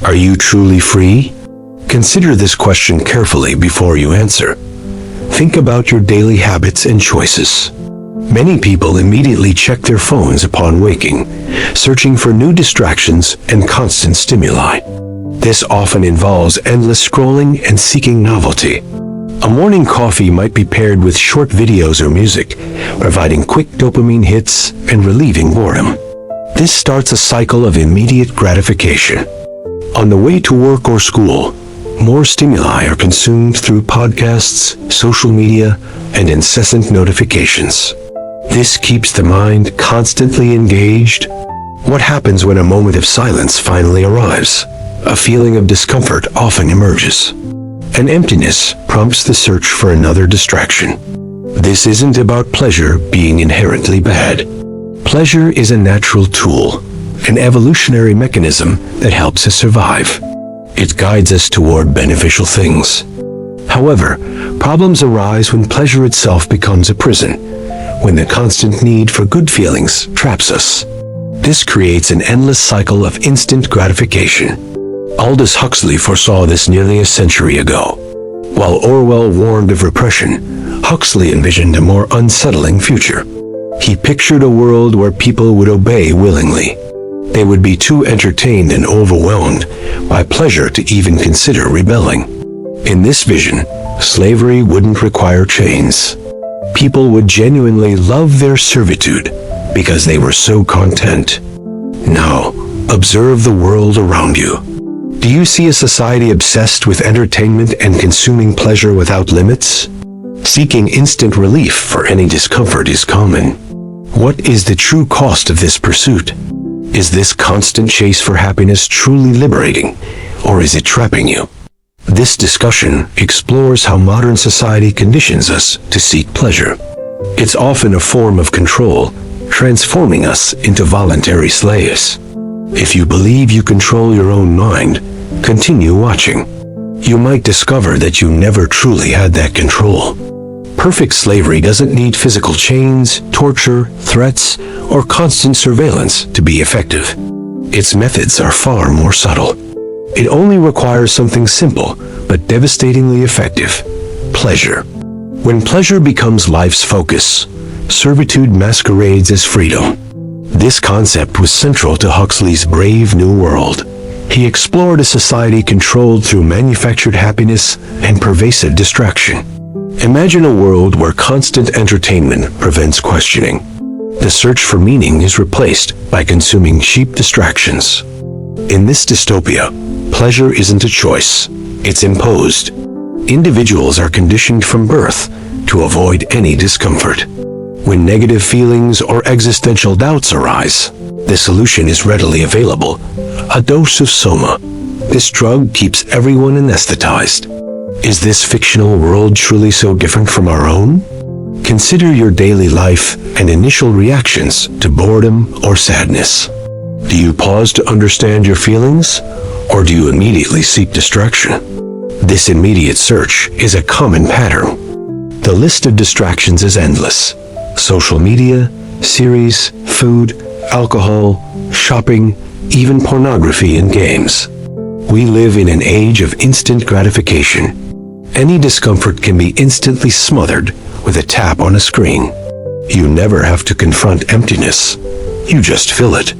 Are you truly free? Consider this question carefully before you answer. Think about your daily habits and choices. Many people immediately check their phones upon waking, searching for new distractions and constant stimuli. This often involves endless scrolling and seeking novelty. A morning coffee might be paired with short videos or music, providing quick dopamine hits and relieving boredom. This starts a cycle of immediate gratification. On the way to work or school, more stimuli are consumed through podcasts, social media, and incessant notifications. This keeps the mind constantly engaged. What happens when a moment of silence finally arrives? A feeling of discomfort often emerges. An emptiness prompts the search for another distraction. This isn't about pleasure being inherently bad. Pleasure is a natural tool, an evolutionary mechanism that helps us survive. It guides us toward beneficial things. However, problems arise when pleasure itself becomes a prison, when the constant need for good feelings traps us. This creates an endless cycle of instant gratification. Aldous Huxley foresaw this nearly a century ago. While Orwell warned of repression, Huxley envisioned a more unsettling future. He pictured a world where people would obey willingly. They would be too entertained and overwhelmed by pleasure to even consider rebelling. In this vision, slavery wouldn't require chains. People would genuinely love their servitude because they were so content. Now, observe the world around you. Do you see a society obsessed with entertainment and consuming pleasure without limits? Seeking instant relief for any discomfort is common. What is the true cost of this pursuit? Is this constant chase for happiness truly liberating, or is it trapping you? This discussion explores how modern society conditions us to seek pleasure. It's often a form of control, transforming us into voluntary slaves. If you believe you control your own mind, continue watching. You might discover that you never truly had that control. Perfect slavery doesn't need physical chains, torture, threats, or constant surveillance to be effective. Its methods are far more subtle. It only requires something simple but devastatingly effective: pleasure. When pleasure becomes life's focus, servitude masquerades as freedom. This concept was central to Huxley's Brave New World. He explored a society controlled through manufactured happiness and pervasive distraction. Imagine a world where constant entertainment prevents questioning. The search for meaning is replaced by consuming cheap distractions. In this dystopia, pleasure isn't a choice, it's imposed. Individuals are conditioned from birth to avoid any discomfort. When negative feelings or existential doubts arise, the solution is readily available: a dose of soma. This drug keeps everyone anesthetized. Is this fictional world truly so different from our own? Consider your daily life and initial reactions to boredom or sadness. Do you pause to understand your feelings, or do you immediately seek distraction? This immediate search is a common pattern. The list of distractions is endless. Social media, series, food, alcohol, shopping, even pornography and games. We live in an age of instant gratification. Any discomfort can be instantly smothered with a tap on a screen. You never have to confront emptiness. You just fill it.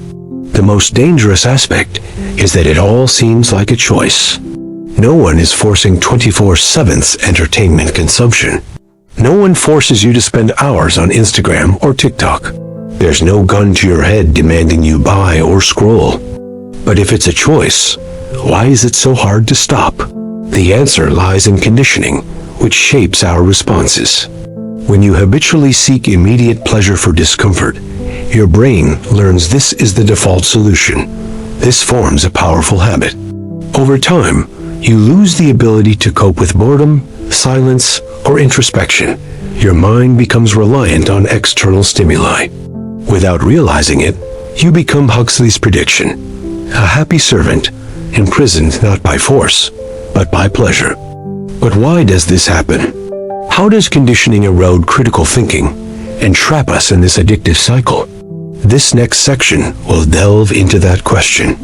The most dangerous aspect is that it all seems like a choice. No one is forcing 24/7 entertainment consumption. No one forces you to spend hours on Instagram or TikTok. There's no gun to your head demanding you buy or scroll. But if it's a choice, why is it so hard to stop? The answer lies in conditioning, which shapes our responses. When you habitually seek immediate pleasure for discomfort, your brain learns this is the default solution. This forms a powerful habit. Over time, you lose the ability to cope with boredom, silence, or introspection. Your mind becomes reliant on external stimuli. Without realizing it, you become Huxley's prediction: a happy servant, imprisoned not by force, but by pleasure. But why does this happen? How does conditioning erode critical thinking and trap us in this addictive cycle? This next section will delve into that question.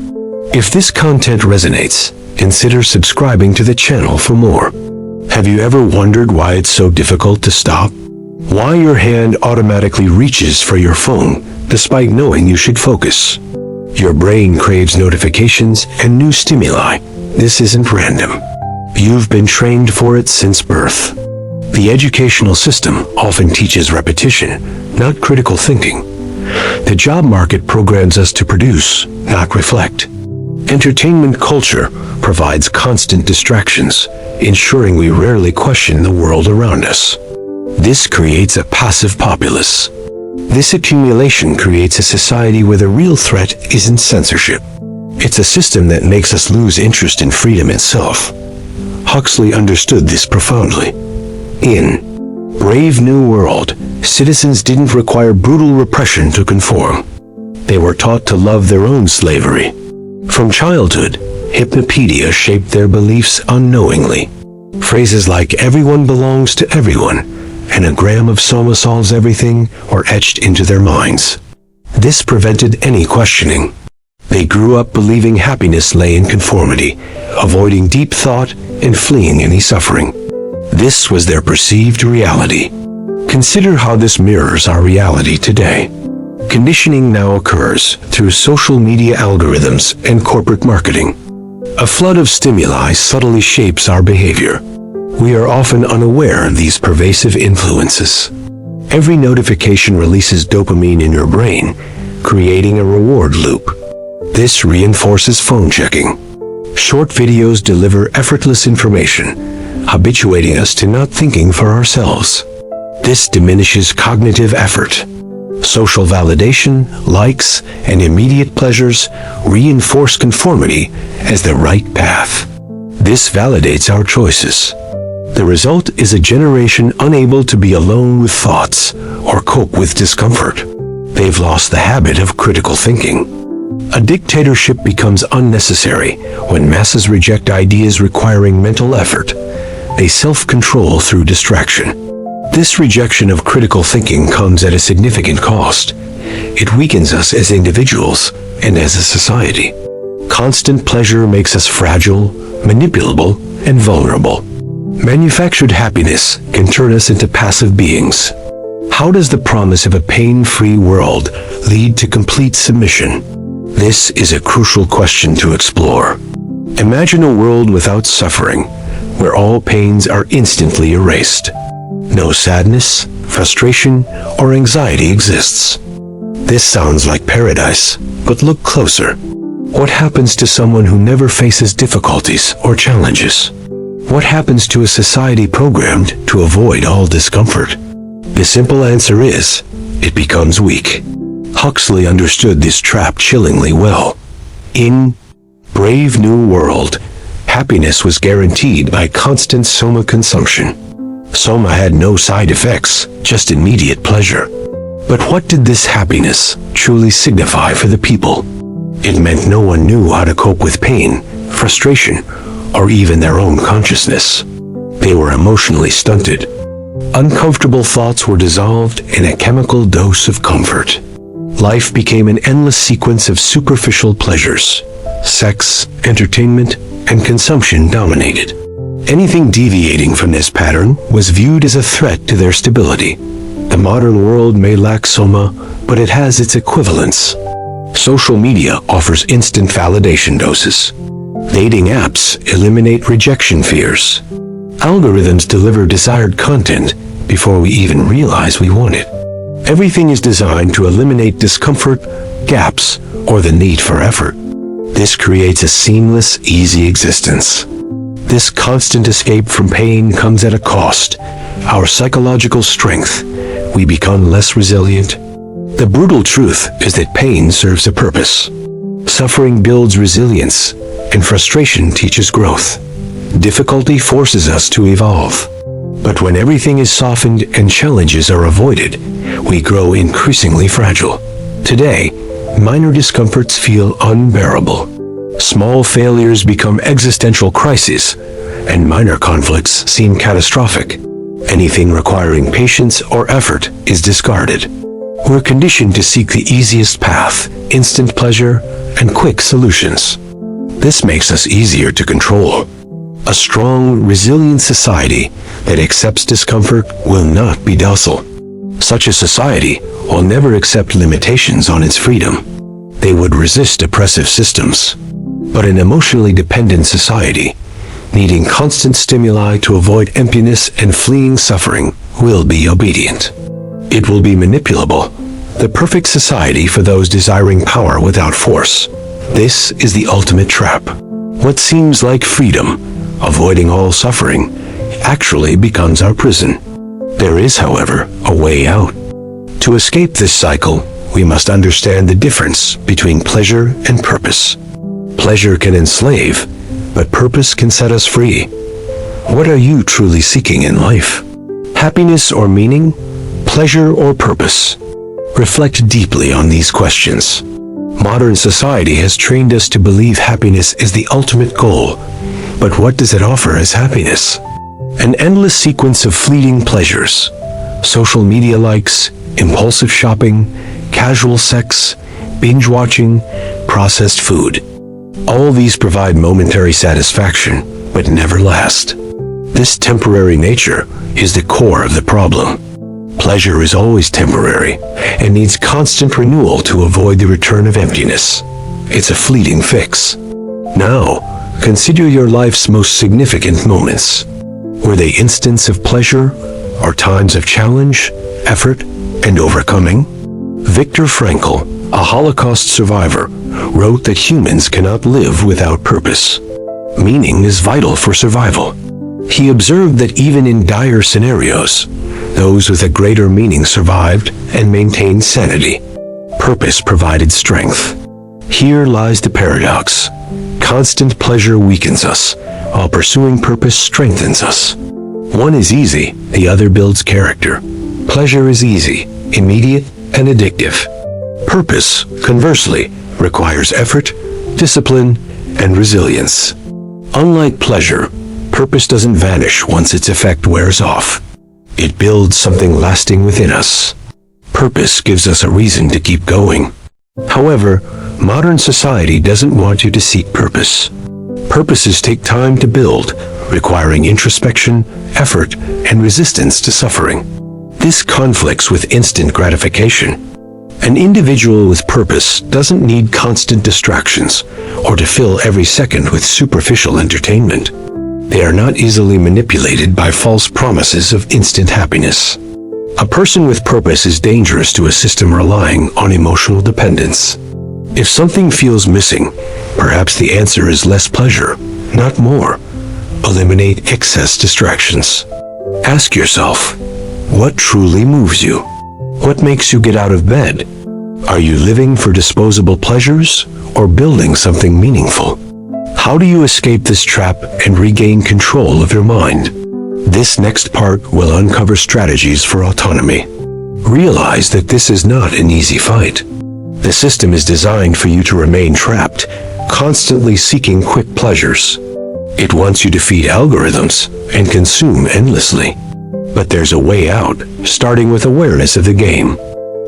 If this content resonates, consider subscribing to the channel for more. Have you ever wondered why it's so difficult to stop? Why your hand automatically reaches for your phone despite knowing you should focus? Your brain craves notifications and new stimuli. This isn't random. You've been trained for it since birth. The educational system often teaches repetition, not critical thinking. The job market programs us to produce, not reflect. Entertainment culture provides constant distractions, ensuring we rarely question the world around us. This creates a passive populace. This accumulation creates a society where the real threat isn't censorship. It's a system that makes us lose interest in freedom itself. Huxley understood this profoundly. In Brave New World, citizens didn't require brutal repression to conform. They were taught to love their own slavery. From childhood, hypnopedia shaped their beliefs unknowingly. Phrases like "everyone belongs to everyone" and "a gram of soma solves everything" were etched into their minds. This prevented any questioning. They grew up believing happiness lay in conformity, avoiding deep thought and fleeing any suffering. This was their perceived reality. Consider how this mirrors our reality today. Conditioning now occurs through social media algorithms and corporate marketing. A flood of stimuli subtly shapes our behavior. We are often unaware of these pervasive influences. Every notification releases dopamine in your brain, creating a reward loop. This reinforces phone checking. Short videos deliver effortless information, habituating us to not thinking for ourselves. This diminishes cognitive effort. Social validation, likes, and immediate pleasures reinforce conformity as the right path. This validates our choices. The result is a generation unable to be alone with thoughts or cope with discomfort. They've lost the habit of critical thinking. A dictatorship becomes unnecessary when masses reject ideas requiring mental effort. They self-control through distraction. This rejection of critical thinking comes at a significant cost. It weakens us as individuals and as a society. Constant pleasure makes us fragile, manipulable, and vulnerable. Manufactured happiness can turn us into passive beings. How does the promise of a pain-free world lead to complete submission? This is a crucial question to explore. Imagine a world without suffering, where all pains are instantly erased. No sadness, frustration, or anxiety exists. This sounds like paradise, but look closer. What happens to someone who never faces difficulties or challenges? What happens to a society programmed to avoid all discomfort? The simple answer is, it becomes weak. Huxley understood this trap chillingly well. In Brave New World, happiness was guaranteed by constant soma consumption. Soma had no side effects, just immediate pleasure. But what did this happiness truly signify for the people? It meant no one knew how to cope with pain, frustration, or even their own consciousness. They were emotionally stunted. Uncomfortable thoughts were dissolved in a chemical dose of comfort. Life became an endless sequence of superficial pleasures. Sex, entertainment, and consumption dominated. Anything deviating from this pattern was viewed as a threat to their stability. The modern world may lack soma, but it has its equivalents. Social media offers instant validation doses. Dating apps eliminate rejection fears. Algorithms deliver desired content before we even realize we want it. Everything is designed to eliminate discomfort, gaps, or the need for effort. This creates a seamless, easy existence. This constant escape from pain comes at a cost. Our psychological strength. We become less resilient. The brutal truth is that pain serves a purpose. Suffering builds resilience, and frustration teaches growth. Difficulty forces us to evolve. But when everything is softened and challenges are avoided, we grow increasingly fragile. Today, minor discomforts feel unbearable. Small failures become existential crises, and minor conflicts seem catastrophic. Anything requiring patience or effort is discarded. We're conditioned to seek the easiest path, instant pleasure, and quick solutions. This makes us easier to control. A strong, resilient society that accepts discomfort will not be docile. Such a society will never accept limitations on its freedom. They would resist oppressive systems. But an emotionally dependent society, needing constant stimuli to avoid emptiness and fleeing suffering, will be obedient. It will be manipulable, the perfect society for those desiring power without force. This is the ultimate trap. What seems like freedom, avoiding all suffering, actually becomes our prison. There is, however, a way out. To escape this cycle, we must understand the difference between pleasure and purpose. Pleasure can enslave, but purpose can set us free. What are you truly seeking in life? Happiness or meaning? Pleasure or purpose? Reflect deeply on these questions. Modern society has trained us to believe happiness is the ultimate goal. But what does it offer as happiness? An endless sequence of fleeting pleasures. Social media likes, impulsive shopping, casual sex, binge watching, processed food. All these provide momentary satisfaction, but never last. This temporary nature is the core of the problem. Pleasure is always temporary and needs constant renewal to avoid the return of emptiness. It's a fleeting fix. Now, consider your life's most significant moments. Were they instants of pleasure or times of challenge, effort, and overcoming? Viktor Frankl, a Holocaust survivor, wrote that humans cannot live without purpose. Meaning is vital for survival. He observed that even in dire scenarios, those with a greater meaning survived and maintained sanity. Purpose provided strength. Here lies the paradox. Constant pleasure weakens us, while pursuing purpose strengthens us. One is easy, the other builds character. Pleasure is easy, immediate, and addictive. Purpose, conversely, requires effort, discipline, and resilience. Unlike pleasure, purpose doesn't vanish once its effect wears off. It builds something lasting within us. Purpose gives us a reason to keep going. However, modern society doesn't want you to seek purpose. Purposes take time to build, requiring introspection, effort, and resistance to suffering. This conflicts with instant gratification. An individual with purpose doesn't need constant distractions or to fill every second with superficial entertainment. They are not easily manipulated by false promises of instant happiness. A person with purpose is dangerous to a system relying on emotional dependence. If something feels missing, perhaps the answer is less pleasure, not more. Eliminate excess distractions. Ask yourself, what truly moves you? What makes you get out of bed? Are you living for disposable pleasures or building something meaningful? How do you escape this trap and regain control of your mind? This next part will uncover strategies for autonomy. Realize that this is not an easy fight. The system is designed for you to remain trapped, constantly seeking quick pleasures. It wants you to feed algorithms and consume endlessly. But there's a way out, starting with awareness of the game.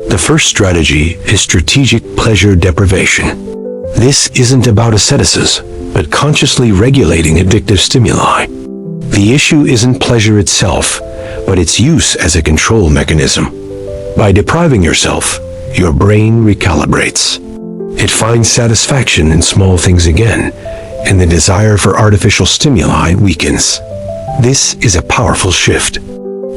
The first strategy is strategic pleasure deprivation. This isn't about asceticism, but consciously regulating addictive stimuli. The issue isn't pleasure itself, but its use as a control mechanism. By depriving yourself, your brain recalibrates. It finds satisfaction in small things again, and the desire for artificial stimuli weakens. This is a powerful shift.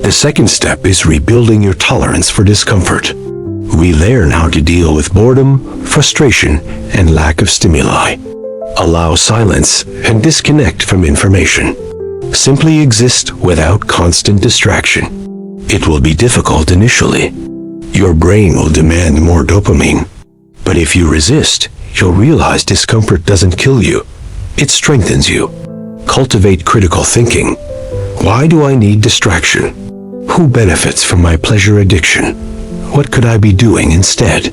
The second step is rebuilding your tolerance for discomfort. We learn how to deal with boredom, frustration, and lack of stimuli. Allow silence and disconnect from information. Simply exist without constant distraction. It will be difficult initially. Your brain will demand more dopamine. But if you resist, you'll realize discomfort doesn't kill you. It strengthens you. Cultivate critical thinking. Why do I need distraction? Who benefits from my pleasure addiction? What could I be doing instead?